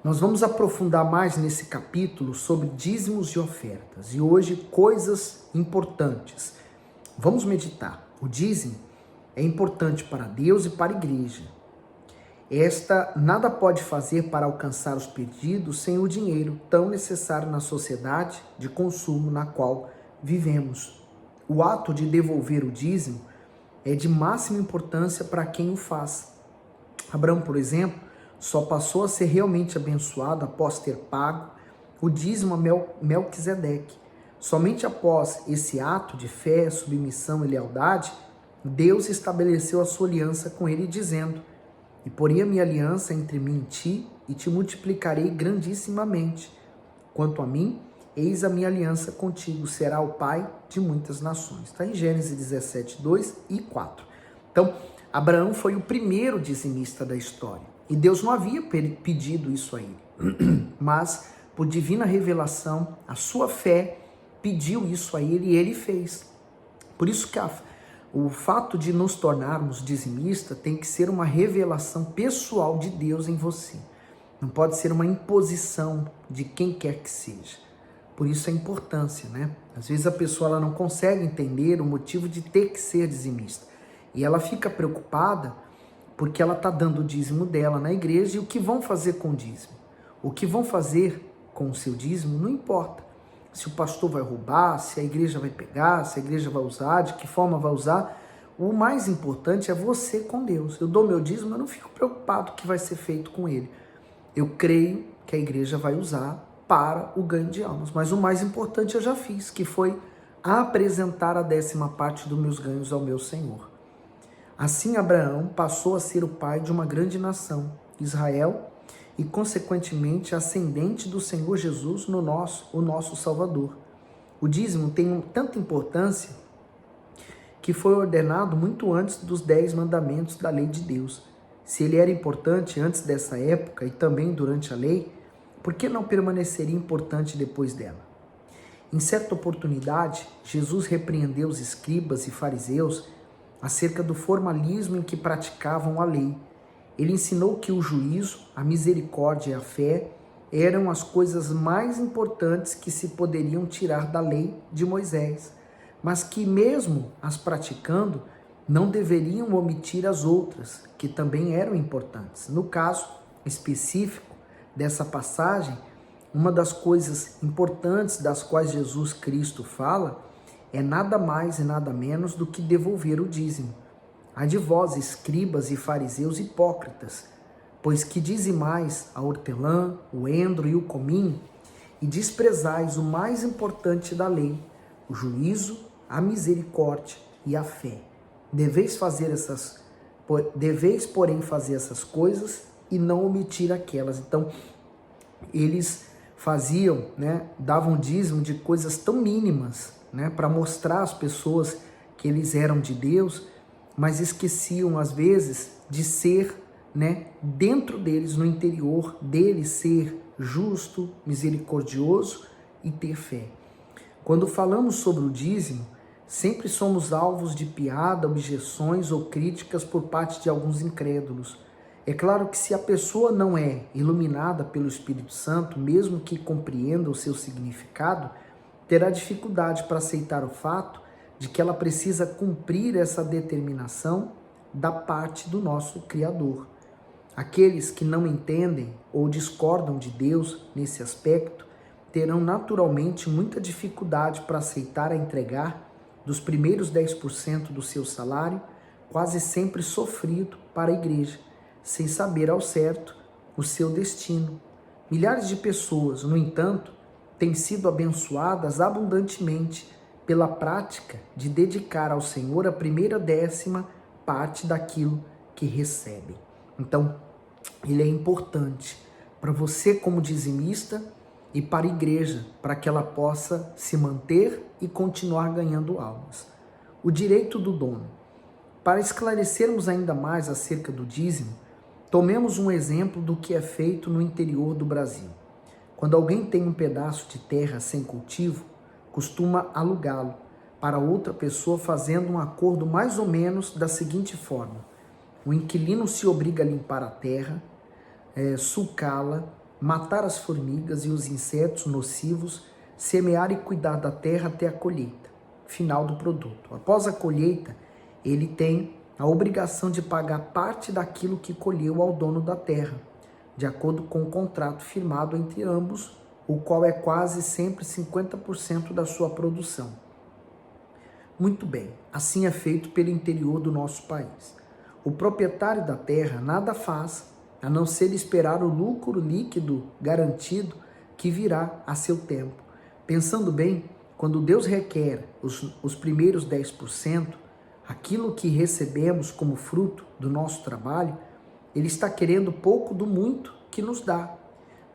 Nós vamos aprofundar mais nesse capítulo sobre dízimos e ofertas. E hoje, coisas importantes. Vamos meditar. O dízimo é importante para Deus e para a igreja. Esta nada pode fazer para alcançar os pedidos sem o dinheiro tão necessário na sociedade de consumo na qual vivemos. O ato de devolver o dízimo é de máxima importância para quem o faz. Abraão, por exemplo, só passou a ser realmente abençoado após ter pago o dízimo a Melquisedeque. Somente após esse ato de fé, submissão e lealdade, Deus estabeleceu a sua aliança com ele, dizendo: "E porei a minha aliança entre mim e ti, e te multiplicarei grandissimamente. Quanto a mim, eis a minha aliança contigo, será o pai de muitas nações." Está em Gênesis 17, 2 e 4. Então, Abraão foi o primeiro dizimista da história. E Deus não havia pedido isso a ele. Mas, por divina revelação, a sua fé pediu isso a ele e ele fez. Por isso que o fato de nos tornarmos dizimistas tem que ser uma revelação pessoal de Deus em você. Não pode ser uma imposição de quem quer que seja. Por isso a importância, né? Às vezes a pessoa ela não consegue entender o motivo de ter que ser dizimista. E ela fica preocupada porque ela está dando o dízimo dela na igreja, e o que vão fazer com o dízimo? O que vão fazer com o seu dízimo não importa. Se o pastor vai roubar, se a igreja vai pegar, se a igreja vai usar, de que forma vai usar. O mais importante é você com Deus. Eu dou meu dízimo, eu não fico preocupado com o que vai ser feito com ele. Eu creio que a igreja vai usar para o ganho de almas. Mas o mais importante eu já fiz, que foi apresentar a 10ª parte dos meus ganhos ao meu Senhor. Assim, Abraão passou a ser o pai de uma grande nação, Israel, e consequentemente ascendente do Senhor Jesus, o nosso Salvador. O dízimo tem tanta importância que foi ordenado muito antes dos 10 mandamentos da lei de Deus. Se ele era importante antes dessa época e também durante a lei, por que não permaneceria importante depois dela? Em certa oportunidade, Jesus repreendeu os escribas e fariseus acerca do formalismo em que praticavam a lei. Ele ensinou que o juízo, a misericórdia e a fé eram as coisas mais importantes que se poderiam tirar da lei de Moisés, mas que mesmo as praticando, não deveriam omitir as outras, que também eram importantes. No caso específico dessa passagem, uma das coisas importantes das quais Jesus Cristo fala é nada mais e nada menos do que devolver o dízimo. Ai de vós, escribas e fariseus hipócritas, pois que dizimais a hortelã, o endro e o cominho, e desprezais o mais importante da lei, o juízo, a misericórdia e a fé. Deveis, porém, fazer essas coisas e não omitir aquelas. Então, eles faziam, davam dízimo de coisas tão mínimas, para mostrar às pessoas que eles eram de Deus, mas esqueciam às vezes de ser, dentro deles, no interior deles, ser justo, misericordioso e ter fé. Quando falamos sobre o dízimo, sempre somos alvos de piada, objeções ou críticas por parte de alguns incrédulos. É claro que se a pessoa não é iluminada pelo Espírito Santo, mesmo que compreenda o seu significado, terá dificuldade para aceitar o fato de que ela precisa cumprir essa determinação da parte do nosso Criador. Aqueles que não entendem ou discordam de Deus nesse aspecto terão naturalmente muita dificuldade para aceitar a entregar dos primeiros 10% do seu salário, quase sempre sofrido, para a igreja, sem saber ao certo o seu destino. Milhares de pessoas, no entanto, têm sido abençoadas abundantemente pela prática de dedicar ao Senhor a primeira 10ª parte daquilo que recebem. Então, ele é importante para você como dizimista e para a igreja, para que ela possa se manter e continuar ganhando almas. O direito do dono. Para esclarecermos ainda mais acerca do dízimo, tomemos um exemplo do que é feito no interior do Brasil. Quando alguém tem um pedaço de terra sem cultivo, costuma alugá-lo para outra pessoa, fazendo um acordo mais ou menos da seguinte forma: o inquilino se obriga a limpar a terra, sulcá-la, matar as formigas e os insetos nocivos, semear e cuidar da terra até a colheita final do produto. Após a colheita, ele tem a obrigação de pagar parte daquilo que colheu ao dono da terra, de acordo com o contrato firmado entre ambos, o qual é quase sempre 50% da sua produção. Muito bem, assim é feito pelo interior do nosso país. O proprietário da terra nada faz a não ser esperar o lucro líquido garantido que virá a seu tempo. Pensando bem, quando Deus requer os primeiros 10%, aquilo que recebemos como fruto do nosso trabalho, Ele está querendo pouco do muito que nos dá.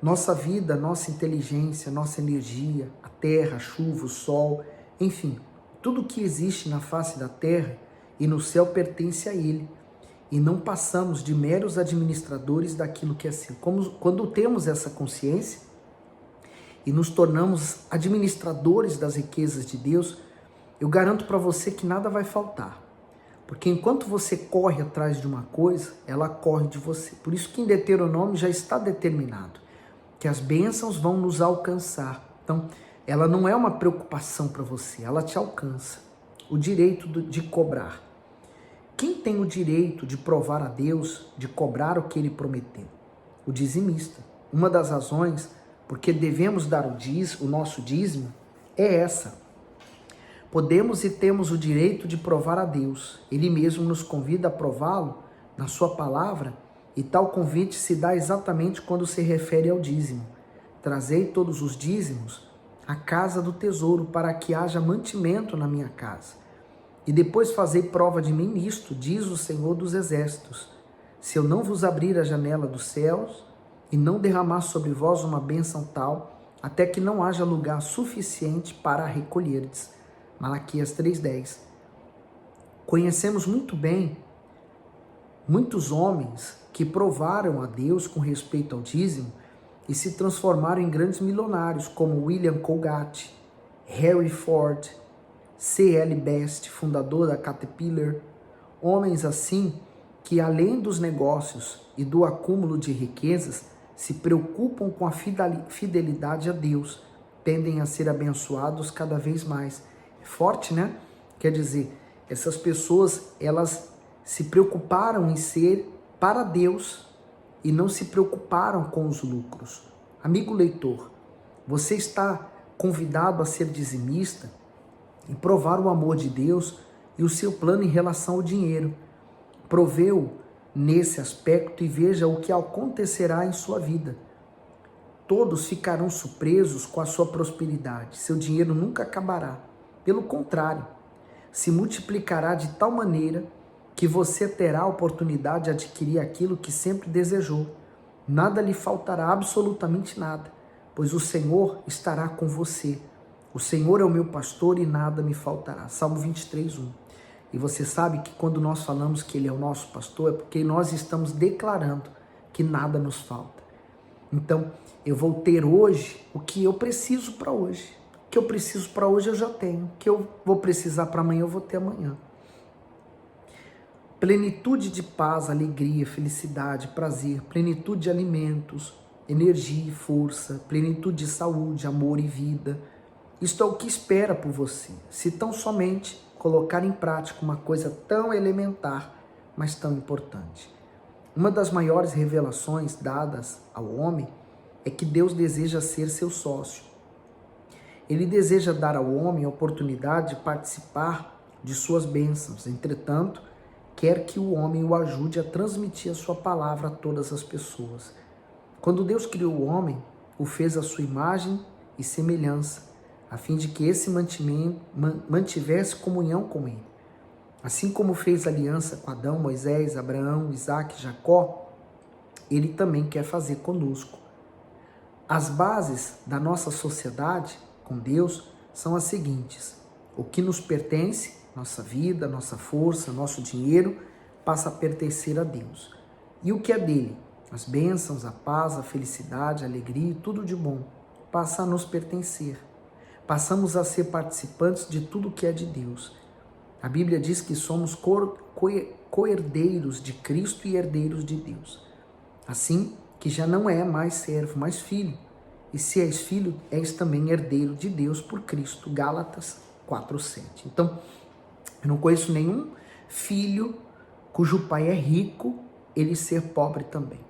Nossa vida, nossa inteligência, nossa energia, a terra, a chuva, o sol, enfim, tudo que existe na face da terra e no céu pertence a Ele. E não passamos de meros administradores daquilo que é seu. Quando temos essa consciência e nos tornamos administradores das riquezas de Deus, eu garanto para você que nada vai faltar. Porque enquanto você corre atrás de uma coisa, ela corre de você. Por isso que em Deuteronômio já está determinado que as bênçãos vão nos alcançar. Então, ela não é uma preocupação para você, ela te alcança. O direito de cobrar. Quem tem o direito de provar a Deus, de cobrar o que Ele prometeu? O dizimista. Uma das razões porque devemos dar o nosso dízimo é essa. Podemos e temos o direito de provar a Deus. Ele mesmo nos convida a prová-lo na sua palavra, e tal convite se dá exatamente quando se refere ao dízimo. Trazei todos os dízimos à casa do tesouro, para que haja mantimento na minha casa. E depois fazei prova de mim nisto, diz o Senhor dos Exércitos, se eu não vos abrir a janela dos céus e não derramar sobre vós uma bênção tal, até que não haja lugar suficiente para recolherdes. Malaquias 3,10. Conhecemos muito bem muitos homens que provaram a Deus com respeito ao dízimo e se transformaram em grandes milionários, como William Colgate, Harry Ford, C.L. Best, fundador da Caterpillar. Homens assim que, além dos negócios e do acúmulo de riquezas, se preocupam com a fidelidade a Deus, tendem a ser abençoados cada vez mais. É forte, né? Quer dizer, essas pessoas, elas se preocuparam em ser para Deus e não se preocuparam com os lucros. Amigo leitor, você está convidado a ser dizimista e provar o amor de Deus e o seu plano em relação ao dinheiro. Provê-o nesse aspecto e veja o que acontecerá em sua vida. Todos ficarão surpresos com a sua prosperidade. Seu dinheiro nunca acabará. Pelo contrário, se multiplicará de tal maneira que você terá a oportunidade de adquirir aquilo que sempre desejou. Nada lhe faltará, absolutamente nada, pois o Senhor estará com você. O Senhor é o meu pastor e nada me faltará. Salmo 23:1. E você sabe que quando nós falamos que Ele é o nosso pastor, é porque nós estamos declarando que nada nos falta. Então, eu vou ter hoje o que eu preciso para hoje. O que eu preciso para hoje eu já tenho. O que eu vou precisar para amanhã eu vou ter amanhã. Plenitude de paz, alegria, felicidade, prazer, plenitude de alimentos, energia e força, plenitude de saúde, amor e vida. Isto é o que espera por você, se tão somente colocar em prática uma coisa tão elementar, mas tão importante. Uma das maiores revelações dadas ao homem é que Deus deseja ser seu sócio. Ele deseja dar ao homem a oportunidade de participar de suas bênçãos. Entretanto, quer que o homem o ajude a transmitir a sua palavra a todas as pessoas. Quando Deus criou o homem, o fez à sua imagem e semelhança, a fim de que esse mantivesse comunhão com ele. Assim como fez aliança com Adão, Moisés, Abraão, Isaque e Jacó, ele também quer fazer conosco. As bases da nossa sociedade com Deus são as seguintes: o que nos pertence, nossa vida, nossa força, nosso dinheiro, passa a pertencer a Deus. E o que é dele, as bênçãos, a paz, a felicidade, a alegria e tudo de bom, passa a nos pertencer. Passamos a ser participantes de tudo que é de Deus. A Bíblia diz que somos co-herdeiros de Cristo e herdeiros de Deus. Assim, que já não é mais servo, mas filho. E se és filho, és também herdeiro de Deus por Cristo. Gálatas 4:7. Então, eu não conheço nenhum filho cujo pai é rico, ele ser pobre também.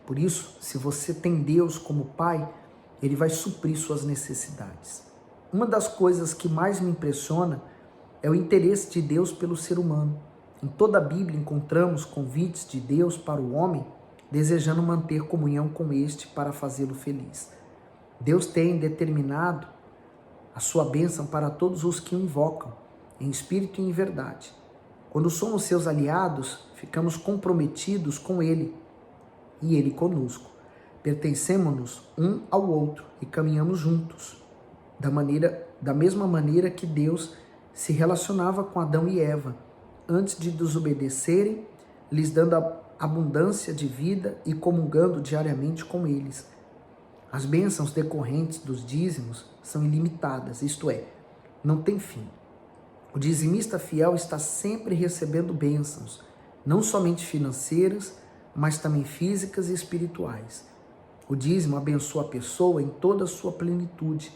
Por isso, se você tem Deus como pai, ele vai suprir suas necessidades. Uma das coisas que mais me impressiona é o interesse de Deus pelo ser humano. Em toda a Bíblia encontramos convites de Deus para o homem, desejando manter comunhão com este para fazê-lo feliz. Deus tem determinado a sua bênção para todos os que o invocam, em espírito e em verdade. Quando somos seus aliados, ficamos comprometidos com Ele e Ele conosco. Pertencemos-nos um ao outro e caminhamos juntos, da mesma maneira que Deus se relacionava com Adão e Eva, antes de desobedecerem, lhes dando a abundância de vida e comungando diariamente com eles. As bênçãos decorrentes dos dízimos são ilimitadas, isto é, não tem fim. O dizimista fiel está sempre recebendo bênçãos, não somente financeiras, mas também físicas e espirituais. O dízimo abençoa a pessoa em toda a sua plenitude,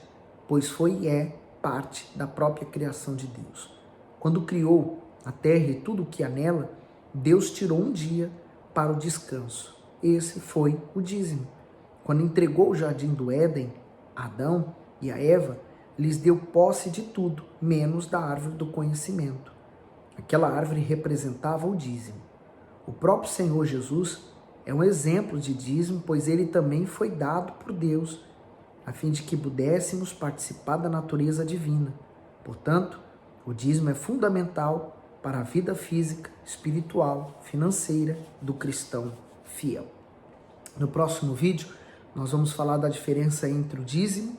pois foi e é parte da própria criação de Deus. Quando criou a terra e tudo o que há nela, Deus tirou um dia para o descanso. Esse foi o dízimo. Quando entregou o jardim do Éden a Adão e a Eva, lhes deu posse de tudo, menos da árvore do conhecimento. Aquela árvore representava o dízimo. O próprio Senhor Jesus é um exemplo de dízimo, pois ele também foi dado por Deus, a fim de que pudéssemos participar da natureza divina. Portanto, o dízimo é fundamental para a vida física, espiritual, financeira do cristão fiel. No próximo vídeo, nós vamos falar da diferença entre o dízimo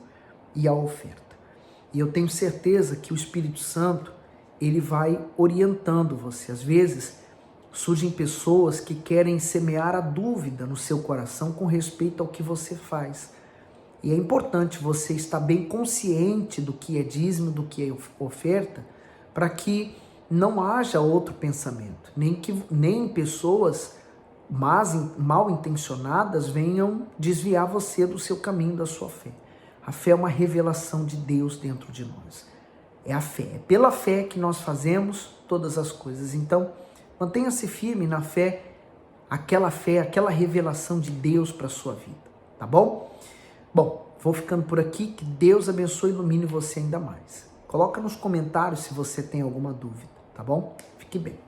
e a oferta. E eu tenho certeza que o Espírito Santo, ele vai orientando você. Às vezes, surgem pessoas que querem semear a dúvida no seu coração com respeito ao que você faz. E é importante você estar bem consciente do que é dízimo, do que é oferta, para que não haja outro pensamento, nem pessoas mal intencionadas venham desviar você do seu caminho, da sua fé. A fé é uma revelação de Deus dentro de nós. É a fé, é pela fé que nós fazemos todas as coisas. Então, mantenha-se firme na fé, aquela revelação de Deus para a sua vida, tá bom? Bom, vou ficando por aqui, que Deus abençoe e ilumine você ainda mais. Coloca nos comentários se você tem alguma dúvida, tá bom? Fique bem.